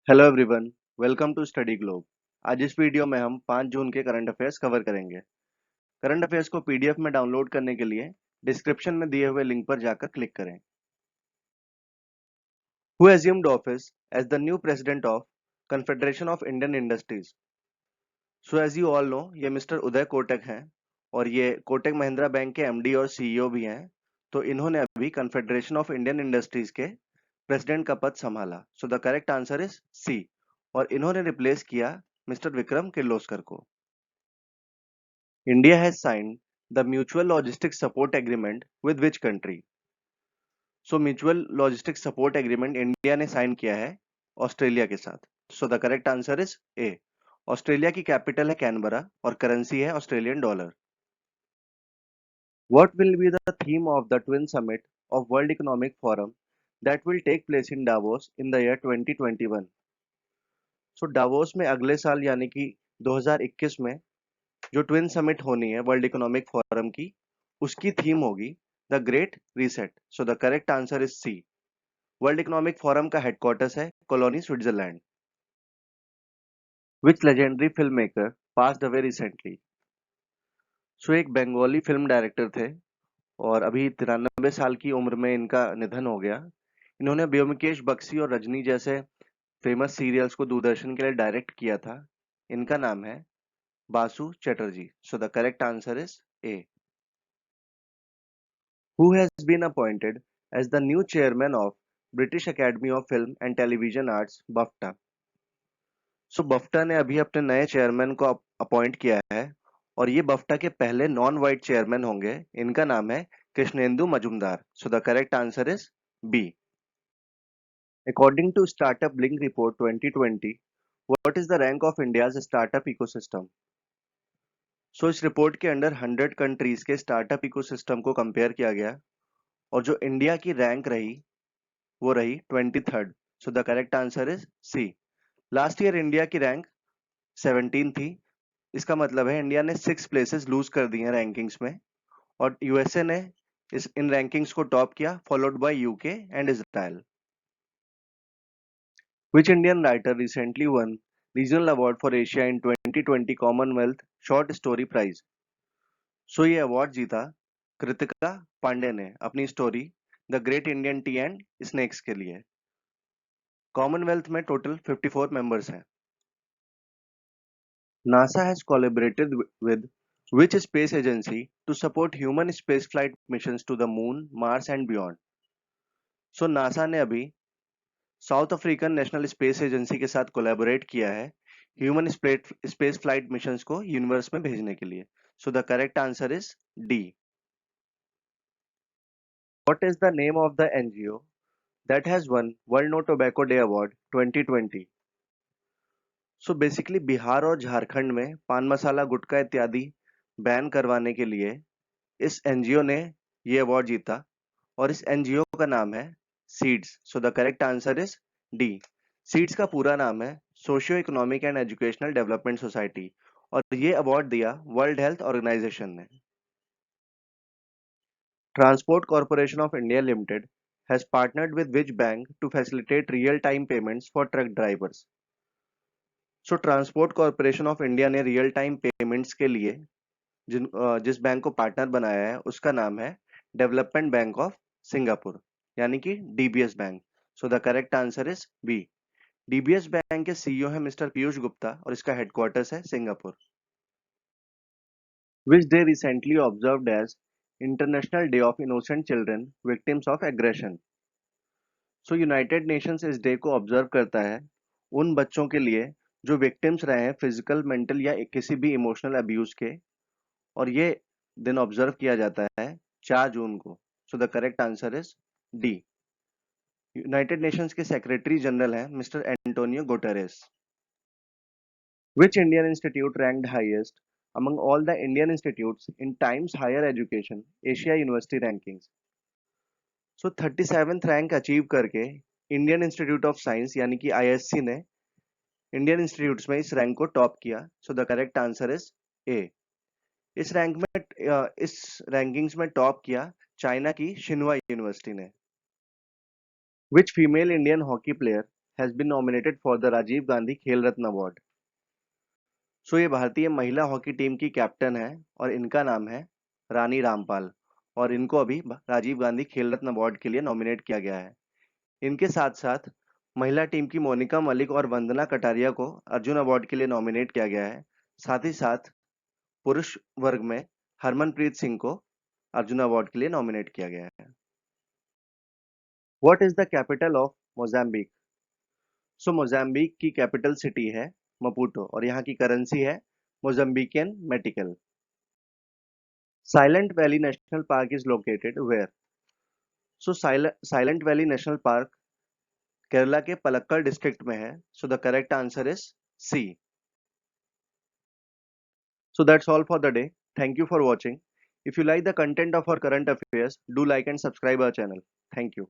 Hello everyone, welcome to study globe. आज इस video में हम 5 जून के करंट अफेयर्स कवर करेंगे। करंट अफेयर्स को पीडीएफ में डाउनलोड करने के लिए डिस्क्रिप्शन में दिए हुए लिंक पर जाकर क्लिक करें। Who assumed office as the new president of Confederation of Indian Industries? So as you all know, ये मिस्टर उदय कोटक हैं और ये कोटक महिंद्रा बैंक के एमडी और सीईओ भी हैं। तो इन्होंने अभी कन्फेडरेशन ऑफ इंडियन इंडस्ट्रीज के प्रेसिडेंट का पद संभाला। So the correct answer is C. और इन्होंने रिप्लेस किया मिस्टर विक्रम किर्लोस्कर को। India has signed the Mutual Logistics Support Agreement with which country? So Mutual Logistics Support Agreement India ने साइन किया है ऑस्ट्रेलिया के साथ। सो the correct answer is a. Australia की कैपिटल है कैनबरा और करेंसी है Australian dollar. What will be the theme of the Twin Summit of World Economic Forum that will take place in Davos in the year 2021? So Davos में अगले साल यानी कि 2021 में जो ट्विन समिट होनी है वर्ल्ड इकोनॉमिक फोरम की, उसकी थीम होगी the Great Reset. So the correct answer is C. World Economic Forum का हेडक्वार्टर्स है Cologny, Switzerland. Which legendary film maker passed away recently? So एक बंगाली फिल्म डायरेक्टर थे और अभी 93 साल की उम्र में इनका निधन हो गया। इन्होंने ब्योमकेश बक्सी और रजनी जैसे फेमस सीरियल्स को दूरदर्शन के लिए डायरेक्ट किया था। इनका नाम है बासु चटर्जी। सो the correct answer is a. Who has been appointed as the new chairman of British Academy of Film and Television Arts BAFTA? So BAFTA ने अभी अपने नए चेयरमैन को अपॉइंट किया है और ये BAFTA के पहले नॉन वाइट चेयरमैन होंगे। इनका नाम है Krishnendu Majumdar. So the correct answer is B. According to Startup Link Report 2020, what is the rank of India's startup ecosystem? सो इस रिपोर्ट के अंडर 100 कंट्रीज के स्टार्टअप इकोसिस्टम को कंपेयर किया गया और जो इंडिया की रैंक रही वो रही 23rd। So the correct answer is C. Last year India की रैंक 17 थी। इसका मतलब है इंडिया ने 6 प्लेसेस लूज कर दी हैं रैंकिंग्स में और यूएसए ने इन रैंकिंग्स को टॉप किया, followed by UK and Israel. Which Indian writer recently won regional award for Asia in 2020 Commonwealth short story prize? So ये अवार्ड जीता कृतिका पांडे ने अपनी story the great Indian tea and snakes के लिए। कॉमनवेल्थ में total 54 members हैं। NASA has collaborated with which space agency to support human spaceflight missions to the Moon, Mars and beyond? सो NASA ने अभी South African National Space Agency के साथ collaborate किया है ह्यूमन स्पेस फ्लाइट मिशंस को universe में भेजने के लिए। So the correct answer is D. What is the name of the NGO that has won World No Tobacco Day award 2020? So basically Bihar और झारखंड में पान मसाला, गुटखा इत्यादि बैन करवाने के लिए इस एनजीओ ने ये अवार्ड जीता और इस एनजीओ का नाम है SEEDS. So the correct answer is D. SEEDS का पूरा नाम है Socio Economic and Educational Development Society और ये अवार्ड दिया वर्ल्ड हेल्थ ऑर्गेनाइजेशन ने। Transport Corporation of India Limited has partnered with which bank to facilitate real time payments for truck drivers? So Transport Corporation of India ने real time payments के लिए जिस bank को partner बनाया है उसका नाम है डेवलपमेंट बैंक ऑफ सिंगापुर, यानी कि DBS bank. So the correct answer is B. DBS bank के सीईओ है मिस्टर पीयूष गुप्ता और इसका हेडक्वार्टर्स है Singapore. Which day recently observed as International Day of Innocent Children Victims of Aggression? So United Nations इस day को observe करता है उन बच्चों के लिए जो विक्टिम्स रहे हैं फिजिकल, मेंटल या किसी भी इमोशनल अब्यूज के, और ये दिन ऑब्जर्व किया जाता है 4 जून को। सो the correct answer is D. United Nations के सेक्रेटरी जनरल हैं mister Antonio Guterres. Which Indian institute ranked highest among all the Indian institutes in Times Higher Education Asia University Rankings? So 37th rank achieve करके Indian institute of science यानी कि ISC ने Indian institutes में इस rank को top किया। सो the correct answer is a. इस rank में इस रैंकिंग्स में टॉप किया चाइना की शिन्हुआ यूनिवर्सिटी ने। Which female Indian hockey player has been nominated for the Rajiv Gandhi Khel Ratna Award. सो ये भारतीय महिला हॉकी टीम की कैप्टन है और इनका नाम है रानी रामपाल और इनको अभी राजीव गांधी खेल रत्न अवार्ड के लिए नॉमिनेट किया गया है। इनके साथ साथ महिला टीम की मोनिका मलिक और वंदना कटारिया को अर्जुन अवार्ड के लिए नॉमिनेट किया गया है। साथ ही साथ पुरुष वर्ग में हरमनप्रीत सिंह को अर्जुन अवार्ड के लिए नॉमिनेट किया गया है। What is the capital of Mozambique? So Mozambique की कैपिटल सिटी है मपुटो और यहाँ की करेंसी है Mozambican metical. Silent Valley National Park is located where? So Silent Valley National Park Kerala के पलक्कड़ डिस्ट्रिक्ट में है। So the correct answer is C. So that's all for the day. Thank you for watching. If you like the content of our current affairs, do like and subscribe our channel. Thank you.